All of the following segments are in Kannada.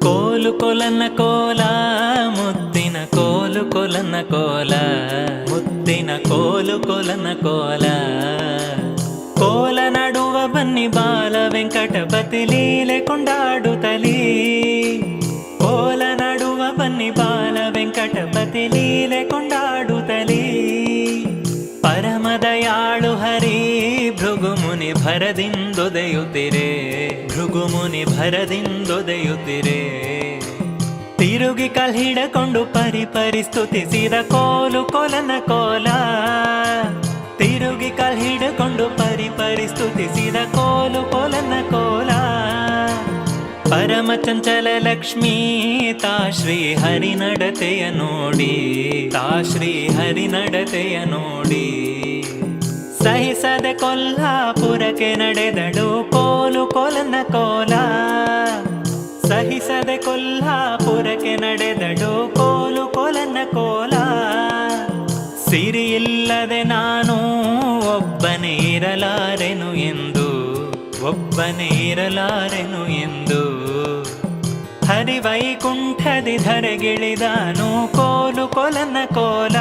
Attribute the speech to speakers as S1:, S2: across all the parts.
S1: ಕೋಲು ಕೊಲನ ಕೋಲ ಮುತ್ತಿನ ಕೋಲು ಕೊಲನ ಕೋಲ, ಮುತ್ತಿನ ಕೋಲು ಕೊಲನ ಕೋಲ. ಕೋಲ ನಡುವ ಬನ್ನಿ ಬಾಲ ವೆಂಕಟಪತಿ ಲೀಲೆ ಕೊಂಡಾಡುತ್ತಲೀ. ಕೋಲ ನಡುವ ಬನ್ನಿ ಬಾಲ ವೆಂಕಟಪತಿ ಲೀಲೆ ಕೊಂಡಾಡುತ್ತಲೀ. ಪರಮದಯಾಳು ಹರಿ ಭೃಗುಮುನಿ ಭರದಿಂದೊದೆಯುತ್ತಿರೆ, ಭೃಗುಮುನಿ ಭರದಿಂದೊದೆಯುತ್ತಿರೆ. ತಿರುಗಿ ಕಲ್ಹಿಡಕೊಂಡು ಪರಿ ಸ್ತುತಿಸಿದ ಕೋಲು ಕೊಲನ ಕೋಲ. ತಿರುಗಿ ಕಲ್ಹಿಡಕೊಂಡು ಪರಿ ಸ್ತುತಿಸಿದ ಕೋಲು ಕೊಲನ ಕೋಲ. ಪರಮ ಚಂಚಲ ಲಕ್ಷ್ಮೀ ತಾ ಶ್ರೀ ಹರಿ ನಡತೆಯ ನೋಡಿ, ತಾ ಶ್ರೀ ಹರಿ ನಡತೆಯ ನೋಡಿ. ಸಹಿಸದೆ ಕೊಲ್ಹಾಪುರಕ್ಕೆ ನಡೆದಳು ಕೋಲು ಕೊಲನ ಕೋಲ. ಸಹಿಸದೆ ಕೊಲ್ಹಾಪುರಕ್ಕೆ ನಡೆದಳು ಕೋಲು ಕೊಲನ ಕೋಲ. ಸಿರಿಯಿಲ್ಲದೆ ನಾನು ಒಬ್ಬನೇ ಇರಲಾರೆನು ಎಂದು, ಒಬ್ಬನೇ ಇರಲಾರೆನು ಎಂದು. ಹರಿವೈಕುಂಠದಿ ಧರೆಗಿಳಿದಾನು ಕೋಲು ಕೊಲನ ಕೋಲ.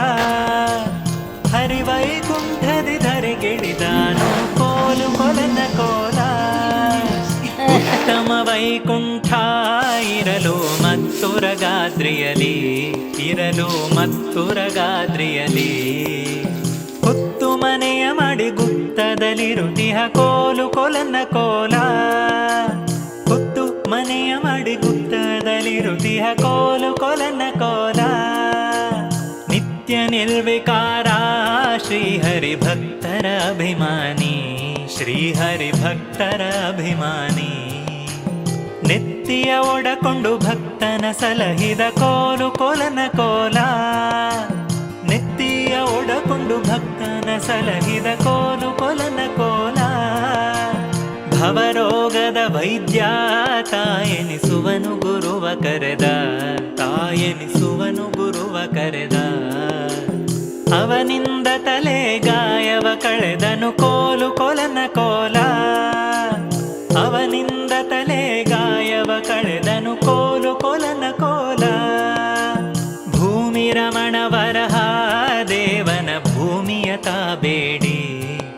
S1: ಹರಿವೈಕುಂಠದಿ ಧರೆಗಿಳಿದಾನು ಕೋಲು ಕೊಲನ ಕೋಲ. ಉತ್ತಮ ವೈಕುಂಠ ಇರಲು ಮತ್ತುರಗಾದ್ರಿಯಲಿ, ಇರಲು ಮತ್ತುರಗಾದ್ರಿಯಲಿ. ಹುತ್ತು ಮನೆಯ ಮಾಡಿ ಗುತ್ತದಲ್ಲಿರುತಿಹ ಕೋಲು ಕೊಲನ ಕೋಲ. ಹುತ್ತು ಮನೆಯ ಮಾಡಿ ಗುತ್ತದಲ್ಲಿರುತಿಹ ಕೋಲು ಕೊಲನ ಕೋಲ. ನಿತ್ಯ ನಿರ್ವಿಕಾರ ಶ್ರೀಹರಿ ಭಕ್ತರ ಅಭಿಮಾನಿ, ಶ್ರೀಹರಿ ಭಕ್ತರ ಅಭಿಮಾನಿ. ನೆತ್ತಿಯ ಒಡಕೊಂಡು ಭಕ್ತನ ಸಲಹಿದ ಕೋಲು ಕೊಲನ ಕೋಲ. ನೆತ್ತಿಯ ಒಡಕೊಂಡು ಭಕ್ತನ ಸಲಹಿದ ಕೋಲು ಕೊಲನ ಕೋಲ. ಭವರೋಗದ ವೈದ್ಯ ತಾಯೆನಿಸುವನು ಗುರುವ ಕರೆದ, ತಾಯೆನಿಸುವನು ಗುರುವ ಕರೆದ. ಅವನಿಂದ ತಲೆ ಗಾಯವ ಕಳೆದನು ಕೋಲು ಕೊಲನ ಕೋಲ. ಅವನಿಂದ ತಲೆ ಗಾಯವ ಕಳೆದನು ಕೋಲು ಕೊಲನ ಕೋಲ. ಭೂಮಿ ರಮಣ ವರಹ ದೇವನ ಭೂಮಿಯ ತಾಬೇಡಿ,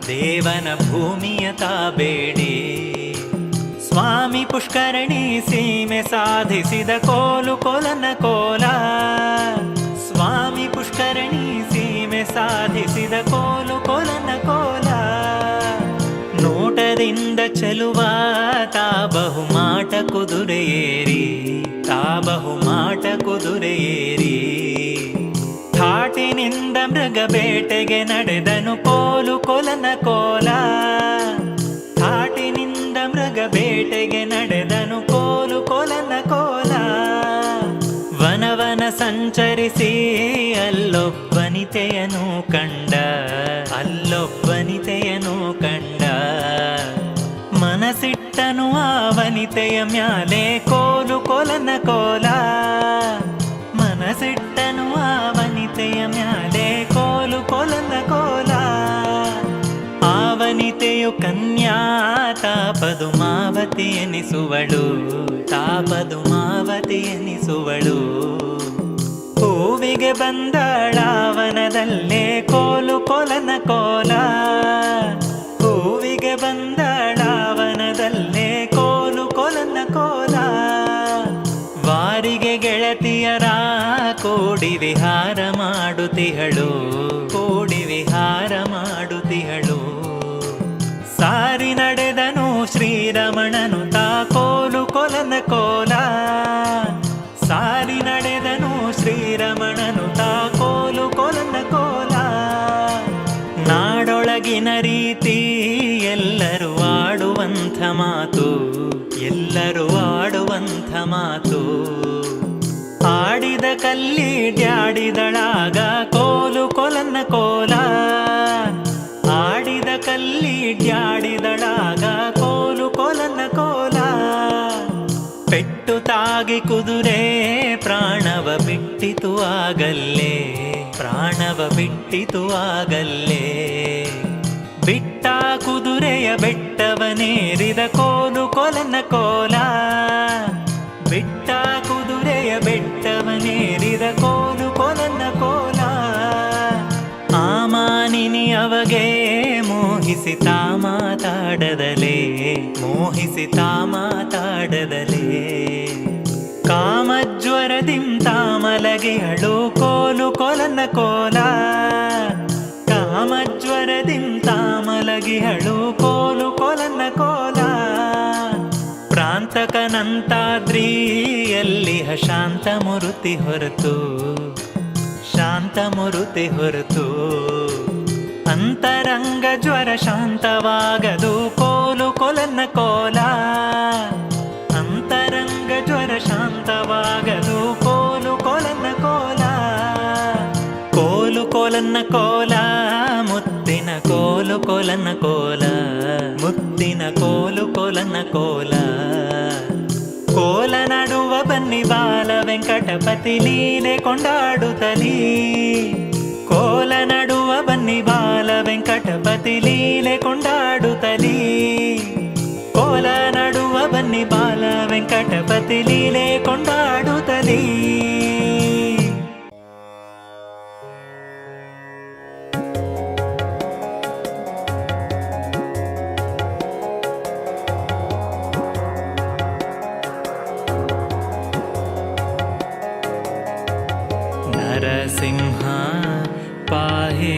S1: ದೇವನ ಭೂಮಿಯ ತಾಬೇಡಿ. ಸ್ವಾಮಿ ಪುಷ್ಕರಣಿ ಸೀಮೆ ಸಾಧಿಸಿದ ಕೋಲು ಕೊಲನ ಕೋಲ. ಸ್ವಾಮಿ ಪುಷ್ಕರಣಿ ಸೀಮೆ ಸಾಧಿಸಿದ ಕೋಲು ಕೊಲನ ಕೋಲ. ನೋಟದಿಂದ ಚೆಲುವ ತಾ ಬಹುಮಾಟ ಕುದುರೆಯೇರಿ, ತಾ ಬಹುಮಾಟ ಕುದುರೆಯೇರಿ. ಠಾಟಿನಿಂದ ಮೃಗ ಬೇಟೆಗೆ ನಡೆದನು ಕೋಲು ಕೊಲನ ಕೋಲ. ಠಾಟಿನಿಂದ ಮೃಗ ಬೇಟೆಗೆ ನಡೆದನು ಕೋಲು ಕೊಲನ ಕೋಲ. ವನವನ ಸಂಚರಿಸಿ ಅಲ್ಲೊಬ್ಬನಿತೆಯನು ಕಂಡ, ಅಲ್ಲೊಬ್ಬನಿತೆಯನು ಕಂಡ. ಮನಸಿಟ್ಟನು ಆ ವನಿತೆಯ ಮ್ಯಾಲೆ ಕೋಲು ಕೊಲನ ಕೋಲ. ಮನಸಿಟ್ಟನು ಆ ವನಿತೆಯ ಮ್ಯಾಲೆ ಕೋಲು ಕೊಲನ ಕೋಲ. ಆ ವನಿತೆಯು ಕನ್ಯಾ ತಾಪದುಮಾವತಿ ಎನಿಸುವಳು, ತಾಪದುಮಾವತಿ ಎನಿಸುವಳು. ಹೂವಿಗೆ ಬಂದಳಾವನದಲ್ಲೇ ಕೋಲು ಕೊಲನ ಕೋಲ. ಹೂವಿಗೆ ಬಂದಳಾವನದಲ್ಲೇ ಕೋಲು ಕೊಲನ ಕೋಲ. ವಾರಿಗೆ ಗೆಳತಿಯರ ಕೂಡಿ ವಿಹಾರ ಮಾಡುತ್ತಿಹಳು, ಕೂಡಿ ವಿಹಾರ ಮಾಡುತ್ತಿಹಳು. ಸಾರಿ ನಡೆದನು ಶ್ರೀರಮಣನು ತಾ ಕೋಲು ಕೊಲನ ಕೋಲ. ಸಾರಿ ನಡೆದನು ಶ್ರೀರಮಣನು ತಾ ಕೋಲು ಕೊಲನ ಕೋಲ. ನಾಡೊಳಗಿನ ರೀತಿ ಎಲ್ಲರೂ ಆಡುವಂಥ ಮಾತು, ಎಲ್ಲರೂ ಆಡುವಂಥ ಮಾತು. ಆಡಿದ ಕಲ್ಲಿಡ್ಯಾಡಿದಳಾಗ ಕೋಲು ಕೊಲನ ಕೋಲ. ಆಡಿದ ಕಲ್ಲಿಡ್ಯಾಡಿದಳಾಗ ಕೋಲು ಕೊಲನ ಕೋಲ. ಪೆಟ್ಟು ತಾಗಿ ಕುದುರೆ ಪ್ರಾಣವ ಬಿಟ್ಟಿತು ಆಗಲ್ಲೇ, ಪ್ರಾಣವ ಬಿಟ್ಟಿತು ಆಗಲ್ಲೇ. ಬಿಟ್ಟಾಗ ಕುದುರೆಯ ಬೆಟ್ಟವನೇರಿದ ಕೋಲು ಕೊಲನ ಕೋಲ. ಬಿಟ್ಟ ಕುದುರೆಯ ಬೆಟ್ಟವನೇರಿದ ಕೋಲು ಕೊಲನ ಕೋಲ. ಆ ಮಾನಿನಿ ಅವಗೆ ಮೋಹಿಸಿತಾ ಮಾತಾಡದಲೇ, ಮೋಹಿಸಿತಾ ಮಾತಾಡದಲೇ. ಕಾಮಜ್ವರದಿಂ ತಾಮಲಗಿಹಳು ಕೋಲು ಕೊಲನ ಕೋಲ. ಕಾಮಜ್ವರದಿಂ ತಾಮಲಗಿಹಳು ಕೋಲು ಕೊಲನ ಕೋಲ. ಪ್ರಾಂತಕನಂತಾದ್ರಿಯಲ್ಲಿಹ ಶಾಂತಮೂರುತಿ ಹೊರತು, ಶಾಂತಮೂರುತಿ ಹೊರತು. ಅಂತರಂಗ ಜ್ವರ ಶಾಂತವಾಗದು ಕೋಲು ಕೊಲನ ಕೋಲ. ಅಂತರಂಗ ಜ್ವರ ಶಾಂತವಾಗದು ಕೋಲು ಕೊಲನ ಕೋಲ. ಕೋಲು ಕೊಲನ ಕೋಲ, ಮುತ್ತಿನ ಕೋಲು ಕೊಲನ ಕೋಲ. ಮುತ್ತಿನ ಕೋಲು ಕೊಲನ ಕೋಲ. ಕೋಲ ನಡುವ ಬನ್ನಿ ಬಾಲ ವೆಂಕಟಪತಿ ಲೀಲೆ ಕೊಂಡಾಡುತ್ತಲೀ. ಕೋಲ ನಡುವ ಬನ್ನಿ ಬಾಲ ವೆಂಕಟಪತಿ ಲೀಲೆ ಕೊಂಡಾಡುತ್ತಲೀ. ಕೋಲ ನಡುವ ಬನ್ನಿ ಬಾಲ ವೆಂಕಟಪತಿ ಲೀಲೆ ಕೊಂಡಾಡುತ್ತಲೀ. ನರಸಿಂಹ ಪಾಹಿ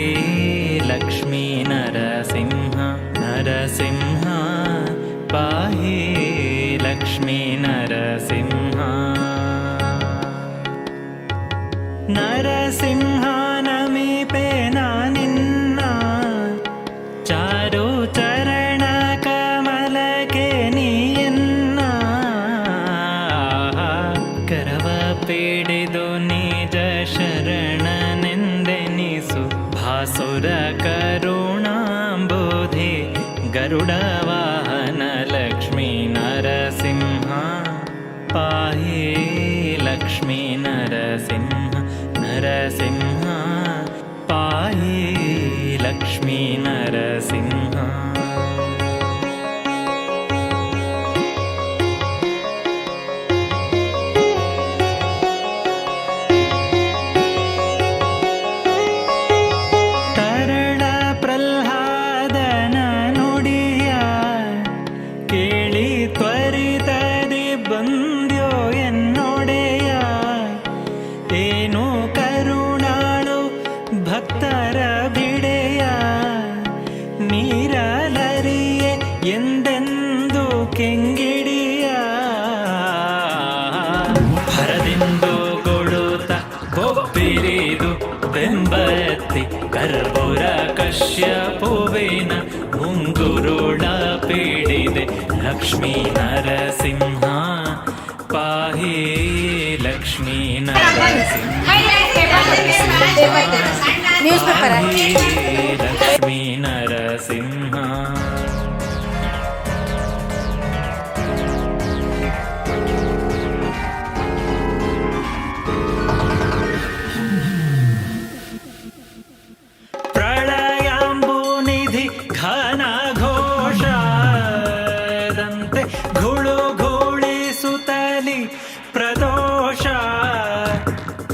S1: ಲಕ್ಷ್ಮೀ ನರಸಿಂಹ. ನರಸಿಂಹ ಪಾಹಿ ಲಕ್ಷ್ಮೀ ನರಸಿಂಹ. ನರಸಿಂಹ ನಮೀಪೆ ನಿನ್ನ ಚಾರು ಚರಣ ಕಮಲಕ್ಕೆ ನೀಯನ್ನ. ಕರವ ಪೀಡಿದು ನಿಜ ಶರಣನೆಂದೆನಿಸು ಭಾಸುರ ಕರುಣಾಂಬೋಧಿ ಗರುಡ ವಾಹನ ಲಕ್ಷ್ಮೀ ನರಸಿಂಹ. ಪಾಹಿ ಲಕ್ಷ್ಮೀ ನರಸಿಂಹ. ನರಸಿಂಹ ಪಾಹಿ ಲಕ್ಷ್ಮೀ ನರಸಿಂಹ. ತರಳ ಪ್ರಹ್ಲಾದನ ನುಡಿಯ ಕೇಳಿ ತ್ವರಿತದಿ ಬಂದ್ಯೋ ಎನ್ನೊಡೆಯ. ಏನು ಕರುಣಾಳು ಭಕ್ತರ ಬಿಡೆಯ. ನೀರಲರಿಯೆ ಎಂದೆಂದು ಕೆಂಗಿಡಿಯ. ಹರದಿಂದು ಕೊಡುತ್ತ ಗೊಬ್ಬಿರಿದು ಬೆಂಬತ್ತಿ ಕರ್ಪೂರ ಕಶ್ಯಪುವಿನ ಮುಂಗುರುಳ ಪೀಡಿದೆ ಲಕ್ಷ್ಮೀ ನರಸಿಂಹ. ಪಾಹಿ ಲಕ್ಷ್ಮೀ ನರಸಿಂಹ. ಪಾಹಿ ಲಕ್ಷ್ಮೀ ನರಸಿಂಹ. ಪ್ರಳಯಾಂಬುನಿಧಿ ಘನ ಘೋಷದಂತೆ ಘುಳು ಘುಳಿಸುತ್ತಲಿ ಪ್ರದೋಷ.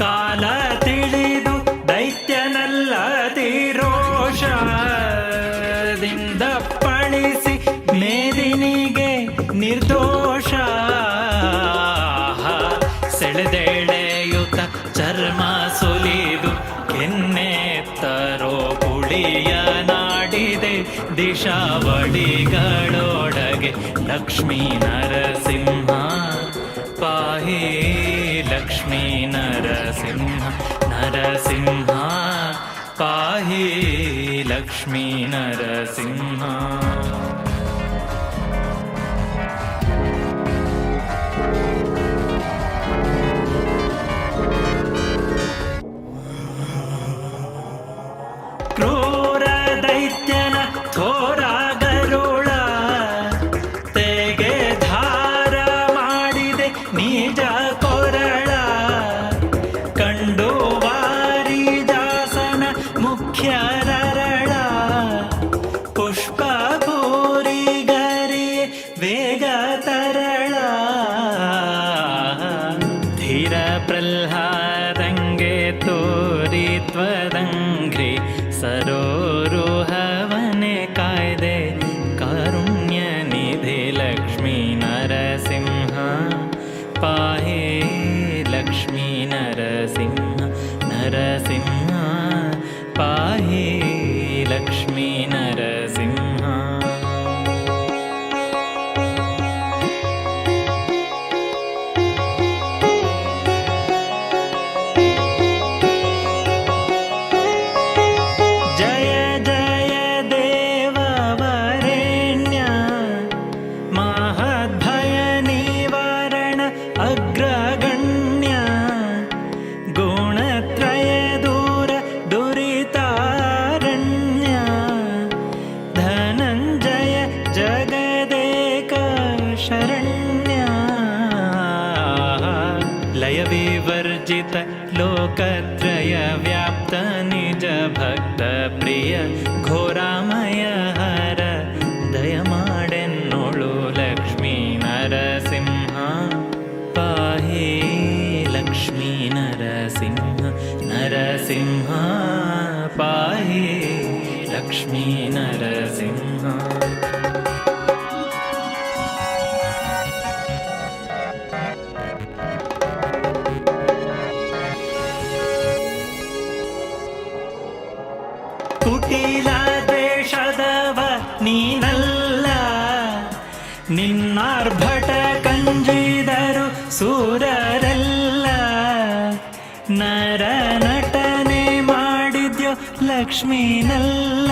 S1: ಕಾಲ ತಿಳಿದು ದೈತ್ಯನಲ್ಲ ರೋಷದಿಂದ ಪಳಿಸಿ ಮೇದಿನಿಗೆ ನಿರ್ದೋಷ. ಸೆಳೆದೆಳೆಯುತ್ತ ಚರ್ಮ ಸುಲಿದು ಕೆನ್ನೆತ್ತರೋ ಪುಳಿಯ ನಾಡಿದೆ ದಿಶಾವಳಿಗಳೊಳಗೆ ಲಕ್ಷ್ಮೀ ನರಸಿಂಹ. ಪಾಹಿ ಲಕ್ಷ್ಮೀ ನರಸಿಂಹ. ನರಸಿಂಹ ಪಾಹಿ ಲಕ್ಷ್ಮೀ ನರಸಿಂಹ. ಕ್ರೂರ ದೈತ್ಯನ ಥೋರ ಗರುಳ ತೆಗೆ ಧಾರ ಮಾಡಿದೆ ನಿಜ ಕೊರಳ. ಕಂಡು ವಾರಿದಾಸನ ಮುಖ್ಯರರಳ ಪುಷ್ಪ ಲೋಕತ್ರಯ ವ್ಯಾಪ್ತ ನಿಜ ಭಕ್ತ ಪ್ರಿಯ ಘೋರಾಮಯ ಹರ ದಯಮಾಡೆನ್ನೋಳು ಲಕ್ಷ್ಮೀ ನರಸಿಂಹ ಪಾಹಿ ಲಕ್ಷ್ಮೀ ನರಸಿಂಹ ನರಸಿಂಹ ಪಾಹಿ ಲಕ್ಷ್ಮೀ ನರಸಿಂಹ. ಕುಟಿಲ ದ್ವೇಷದವ ನೀನಲ್ಲ, ನಿನ್ನಾರ್ಭಟ ಕಂಜಿದರು ಸೂರರೆಲ್ಲ. ನರ ನಟನೆ ಮಾಡಿದ್ಯೋ ಲಕ್ಷ್ಮೀನಲ್ಲ,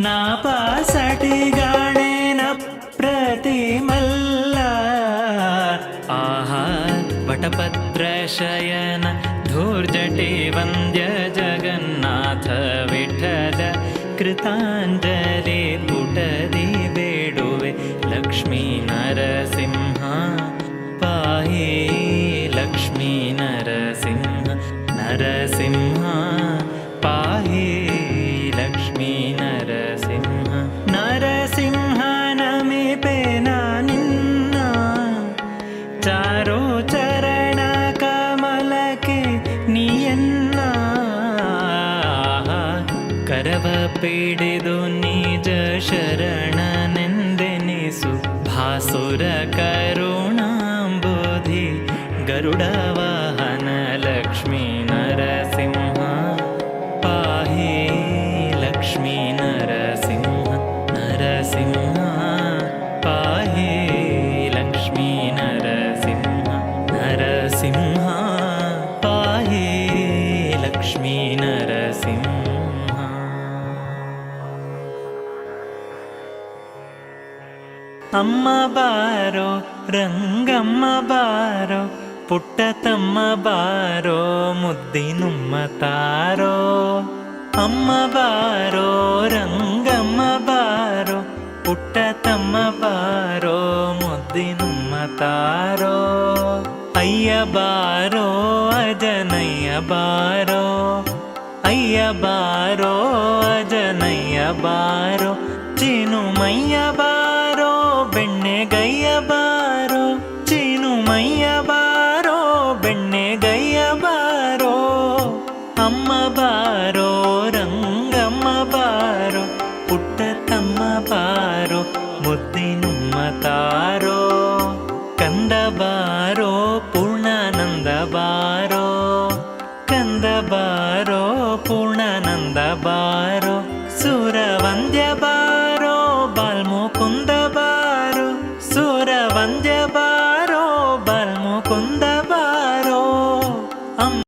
S1: ನಾಪಾಸಟಿಗಾಣೇನ ಪ್ರತಿಮಲ್ಲ. ಆಹಾ ವಟಪತ್ರಶಯನ ಧೂರ್ಜಟೆ ವಂದ್ಯ ಜಗನ್ನಾಥ ವಿಠಲ ಕೃತಾಂಜಲಿ ಪುಟದಿ ಬೇಡುವೆ ಲಕ್ಷ್ಮೀ ನರಸಿಂಹ ಪಾಹಿ ಲಕ್ಷ್ಮೀ ನರಸಿಂಹ ನರಸಿಂಹ ಪಾಹಿ ಲಕ್ಷ್ಮೀ ನರಸಿಂಹ. ನರಸಿಂಹ ನಮಿಪೆ ನಿನ್ನ ಚಾರೋ ಚರಣ ಕಮಲಕ್ಕೆ ನೀಯನ್ನ. ಕರವ ಪಿಡಿದು ನಿಜ ಶರಣನೆಂದೆನಿಸು ಭಾಸುರ ಕರುಣಾಂಬುಧಿ ಗರುಡ ವಾಹನ ಲಕ್ಷ್ಮೀ ನರಸಿಂಹ ಪಾಹಿ ಲಕ್ಷ್ಮೀ ನರಸಿಂಹ ನರಸಿಂಹ ಪಾಹಿ ಲಕ್ಷ್ಮೀ ನರಸಿಂಹ ನರಸಿಂಹ ಪಾಹಿ ಲಕ್ಷ್ಮೀ ನರಸಿಂಹ. ಅಮ್ಮ ಬಾರೋ ರಂಗಮ್ಮ ಬಾರೋ ಪುಟ್ಟ ತಮ್ಮ ಬಾರೋ ಮುದ್ದಿನುಮ್ಮ ತಾರೋ. ಅಮ್ಮ ಬಾರೋ ರಂಗಮ್ಮ ಬಾರೋ ಪುಟ್ಟ ತಮ್ಮ ಬಾರೋ ಮುದ್ದಿನುಮ್ಮ ತಾರೋ. ಅಯ್ಯ ಬಾರೋ ಅಜನಯ್ಯ ಬಾರೋ, ಅಯ್ಯ ಬಾರೋ ಅಜನಯ್ಯ ಬಾರೋ. ಚಿನುಮಯ್ಯ ಬಾರೋ ಬೆಣ್ಣೆಗಯ್ಯ ಬಾರೋ, ಚಿನುಮಯ್ಯ ಬಾರೋ ಬೆಣ್ಣೆಗಯ್ಯ ಬಾರೋ. ಅಮ್ಮ ಬಾರೋ ರಂಗಮ್ಮ ಬಾರೋ ಪುಟ್ಟ ತಮ್ಮ ಬಾರೋ ಮುದ್ದಿನುಮ್ಮ ತಾರೋ. ಕಂದ ಬಾರೋ ಪೂರ್ಣಾನಂದ ಬಾರೋ, ಕಂದ ಬಾರೋ ಪೂರ್ಣಾನಂದ ಬಾರೋ. ಸುರವಂದ್ಯ ಬಾರೋ ಬಾಲ್ಮುಕುಂದ ಬಾರೋ, ಸುರವಂದ್ಯ ಬಾರೋ